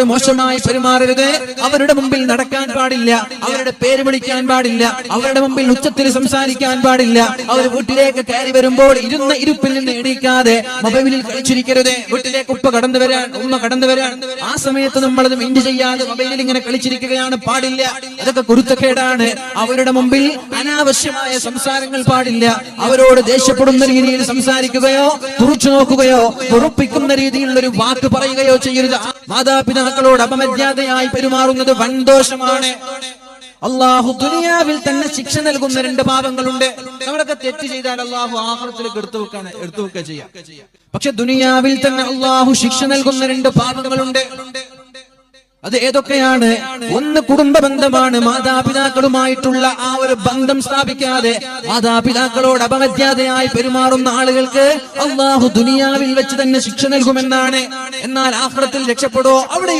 മോശമായി പെരുമാറരുത്, അവരുടെ മുമ്പിൽ നടക്കാൻ പാടില്ല, അവരുടെ പേര് വിളിക്കാൻ പാടില്ല, അവരുടെ മുമ്പിൽ ഉച്ചത്തിൽ സംസാരിക്കാൻ പാടില്ല. അവർ വീട്ടിലേക്ക് കയറി വരുമ്പോൾ ഇരുന്ന ഇരുപ്പിൽ നിന്ന് എണീക്കാതെ മൊബൈലിൽ കളിച്ചിരിക്കരുത്. വീട്ടിലേക്ക് ഉപ്പ കടന്നു വരാൻ, ഉമ്മ കടന്നു വരാൻ, ആ സമയത്ത് നമ്മളത് മൈൻഡ് ചെയ്യാതെ മൊബൈലിൽ ഇങ്ങനെ കളിച്ചിരിക്കുകയാണ്, പാടില്ല. അതൊക്കെ കുരുത്തക്കേടാണ്. അവരുടെ മുമ്പിൽ അനാവശ്യമായ സംസാരങ്ങൾ പാടില്ല. അവരോട് ദേഷ്യപ്പെടുന്ന രീതിയിൽ സംസാരിക്കുകയോ തുറച്ചു നോക്കുകയോ ഉറപ്പിക്കുന്ന രീതിയിലുള്ള ഒരു വാക്ക് പറയുകയോ ചെയ്യരുത്. മാതാപിതാക്കളോട് അപമര്യാദയായി പെരുമാറുന്നത് വൻദോഷമാണ്. അള്ളാഹു ദുനിയാവിൽ തന്നെ ശിക്ഷ നൽകുന്ന 2 പാപങ്ങളുണ്ട്. നമ്മളൊക്കെ തെറ്റ് ചെയ്താൽ അള്ളാഹു ആഖിറത്തിലേക്ക് എടുത്തു വെക്കുക ചെയ്യാം. പക്ഷെ ദുനിയാവിൽ തന്നെ അള്ളാഹു ശിക്ഷ നൽകുന്ന 2 പാപങ്ങളുണ്ട്. അത് ഏതൊക്കെയാണ്? ഒന്ന് കുടുംബ ബന്ധമാണ്. മാതാപിതാക്കളുമായിട്ടുള്ള ആ ഒരു ബന്ധം സ്ഥാപിക്കാതെ മാതാപിതാക്കളോട് അപമര്യാദയായി പെരുമാറുന്ന ആളുകൾക്ക് അള്ളാഹു ദുനിയാവിൽ വെച്ച് തന്നെ ശിക്ഷ നൽകുമെന്നാണ്. എന്നാൽ ആഖിറത്തിൽ രക്ഷപ്പെടുവോ? അവിടെ